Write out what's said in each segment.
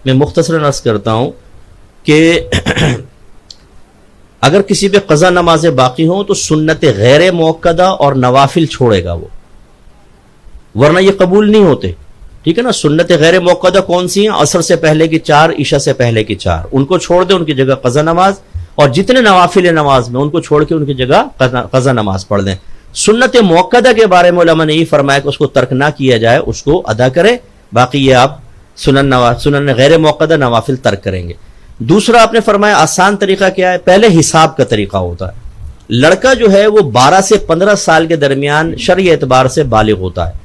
میں مختصراً عرض کرتا ہوں کہ اگر کسی پہ قضا نمازیں باقی ہوں تو سنت غیر موقدہ اور نوافل چھوڑے گا وہ، ورنہ یہ قبول نہیں ہوتے. ٹھیک ہے نا. سنت غیر موقدہ کون سی ہیں؟ عصر سے پہلے کی 4، عشاء سے پہلے کی 4، ان کو چھوڑ دیں، ان کی جگہ قضا نماز. اور جتنے نوافل نماز میں ان کو چھوڑ کے ان کی جگہ قضا نماز پڑھ دیں. سنت موقدہ کے بارے میں علماء نے یہ فرمایا کہ اس کو ترک نہ کیا جائے، اس کو ادا کرے. باقی یہ آپ سنن غیر موقدہ نوافل ترک کریں گے. دوسرا آپ نے فرمایا آسان طریقہ کیا ہے؟ پہلے حساب کا طریقہ ہوتا ہے. لڑکا جو ہے وہ 12 سے 15 سال کے درمیان شرعی اعتبار سے بالغ ہوتا ہے.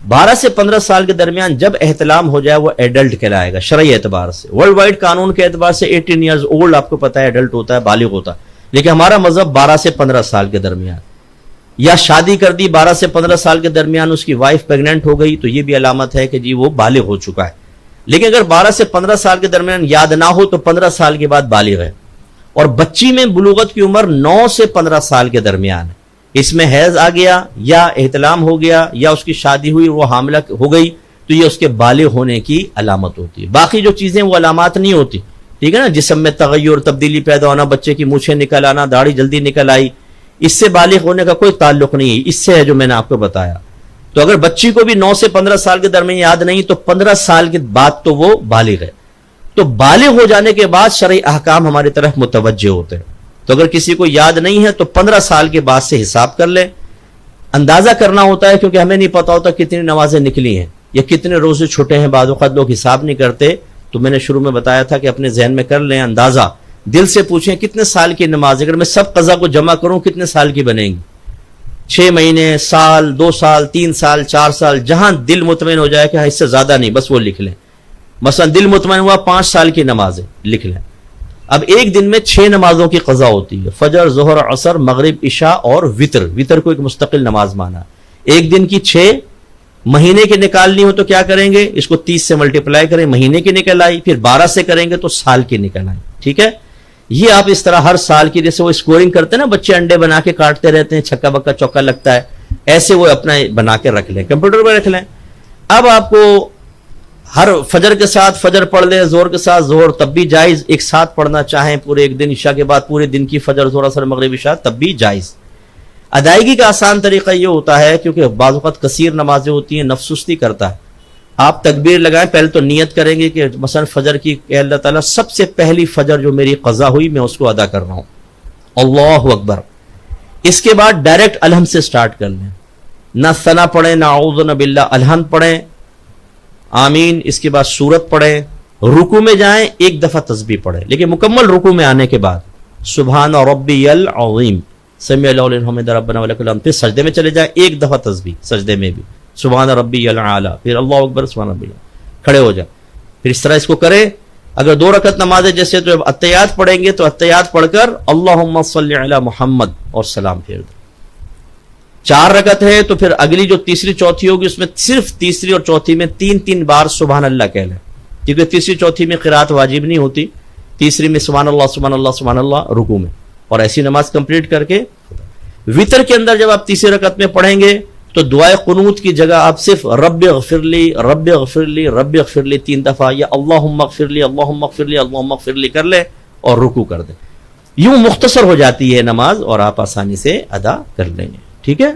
12 سے 15 سال کے درمیان جب احتلام ہو جائے وہ ایڈلٹ کہلائے گا شرعی اعتبار سے. ورلڈ وائڈ قانون کے اعتبار سے 18 ایئرز اولڈ آپ کو پتا ہے ایڈلٹ ہوتا ہے، بالغ ہوتا ہے. لیکن ہمارا مذہب 12 سے 15 سال کے درمیان. یا شادی کر دی 12 سے 15 سال کے درمیان، اس کی وائف پیگننٹ ہو گئی تو یہ بھی علامت ہے کہ جی وہ بالغ ہو چکا ہے. لیکن اگر 12 سے 15 سال کے درمیان یاد نہ ہو تو 15 سال کے بعد بالغ ہے. اور بچی میں بلوغت کی عمر 9 سے 15 سال کے درمیان ہے. اس میں حیض آ گیا یا احتلام ہو گیا یا اس کی شادی ہوئی وہ حاملہ ہو گئی تو یہ اس کے بالغ ہونے کی علامت ہوتی ہے. باقی جو چیزیں وہ علامات نہیں ہوتی. ٹھیک ہے نا. جسم میں تغیر، تبدیلی پیدا ہونا، بچے کی مونچھیں نکل آنا، داڑھی جلدی نکل آئی، اس سے بالغ ہونے کا کوئی تعلق نہیں ہے. اس سے ہے جو میں نے آپ کو بتایا. تو اگر بچی کو بھی 9 سے 15 سال کے درمیان یاد نہیں تو 15 سال کے بعد تو وہ بالغ ہے. تو بالغ ہو جانے کے بعد شرعی احکام ہماری طرف متوجہ ہوتے ہیں. تو اگر کسی کو یاد نہیں ہے تو 15 سال کے بعد سے حساب کر لے. اندازہ کرنا ہوتا ہے کیونکہ ہمیں نہیں پتا ہوتا کتنی نمازیں نکلی ہیں یا کتنے روزے چھوٹے ہیں. بعض اوقات لوگ حساب نہیں کرتے. تو میں نے شروع میں بتایا تھا کہ اپنے ذہن میں کر لیں اندازہ، دل سے پوچھیں کتنے سال کی نماز. اگر میں سب قضا کو جمع کروں کتنے سال کی بنے گی؟ 6 مہینے، سال، 2 سال، 3 سال، 4 سال. جہاں دل مطمئن ہو جائے کہ اس سے زیادہ نہیں، بس وہ لکھ لیں. مثلا دل مطمئن ہوا 5 سال کی نمازیں لکھ لیں. اب ایک دن میں 6 نمازوں کی قضا ہوتی ہے: فجر، ظہر، عصر، مغرب، عشاء اور وطر. وطر کو ایک مستقل نماز مانا. ایک دن کی 6. مہینے کی نکالنی ہو تو کیا کریں گے؟ اس کو 30 سے ملٹیپلائی کریں، مہینے کی نکل آئی. پھر 12 سے کریں گے تو سال کی نکل آئی. ٹھیک ہے. یہ آپ اس طرح ہر سال کی، جیسے وہ اسکورنگ کرتے ہیں نا بچے، انڈے بنا کے کاٹتے رہتے ہیں، چھکا بکا چوکا لگتا ہے، ایسے وہ اپنا بنا کے رکھ لیں، کمپیوٹر پہ رکھ لیں. اب آپ کو ہر فجر کے ساتھ فجر پڑھ لیں، زہر کے ساتھ زہر، تب بھی جائز. ایک ساتھ پڑھنا چاہیں پورے ایک دن، عشاء کے بعد پورے دن کی فجر، زہر، عصر، مغرب، عشاء، تب بھی جائز. ادائیگی کا آسان طریقہ یہ ہوتا ہے کیونکہ بعض اوقات کثیر نمازیں ہوتی ہیں، نفس سستی کرتا ہے. آپ تکبیر لگائیں، پہلے تو نیت کریں گے کہ مثلا فجر کی کہ اللہ تعالیٰ سب سے پہلی فجر جو میری قضا ہوئی میں اس کو ادا کر رہا ہوں، اللہ اکبر. اس کے بعد ڈائریکٹ الحمد سے سٹارٹ کر لیں. نہ ثنا پڑھیں، نہ اعوذ باللہ، الحمد پڑھیں، آمین. اس کے بعد سورت پڑھیں. رکوع میں جائیں، ایک دفعہ تسبیح پڑھیں، لیکن مکمل رکوع میں آنے کے بعد سبحان ربی العظیم، سمیع اللہ لمن حمدہ، ربنا ولک الحمد. پھر سجدے میں چلے جائیں، ایک دفعہ تسبیح سجدے میں بھی، سبحان ربی الاعلی، پھر اللہ اکبر، سبحان ربی الاعلی، کھڑے ہو جائیں. پھر اس طرح اس کو کریں. اگر 2 رکعت نماز ہے جیسے تو اتحیات پڑھیں گے تو اتحیات پڑھ کر اللہم صلی علی محمد اور سلام پھیر دیں. 4 رکعت ہے تو پھر اگلی جو تیسری چوتھی ہوگی اس میں صرف تیسری اور چوتھی میں 3 بار سبحان اللہ کہہ لیں، کیونکہ تیسری چوتھی میں قرات واجب نہیں ہوتی. تیسری میں سبحان اللہ سبحان اللہ سبحان اللہ رکوع میں، اور ایسی نماز کمپلیٹ کر کے وطر کے اندر جب آپ تیسری رکعت میں پڑھیں گے تو دعائے قنوت کی جگہ آپ صرف رب اغفر لی، رب اغفر لی، رب اغفر لی 3 دفعہ، یا اللہم اغفر لی، اللہم اغفر لی، اللہم اغفر لی کر لیں اور رکوع کر دیں. یوں مختصر ہو جاتی ہے نماز اور آپ آسانی سے ادا کر لیں گے. ٹھیک ہے.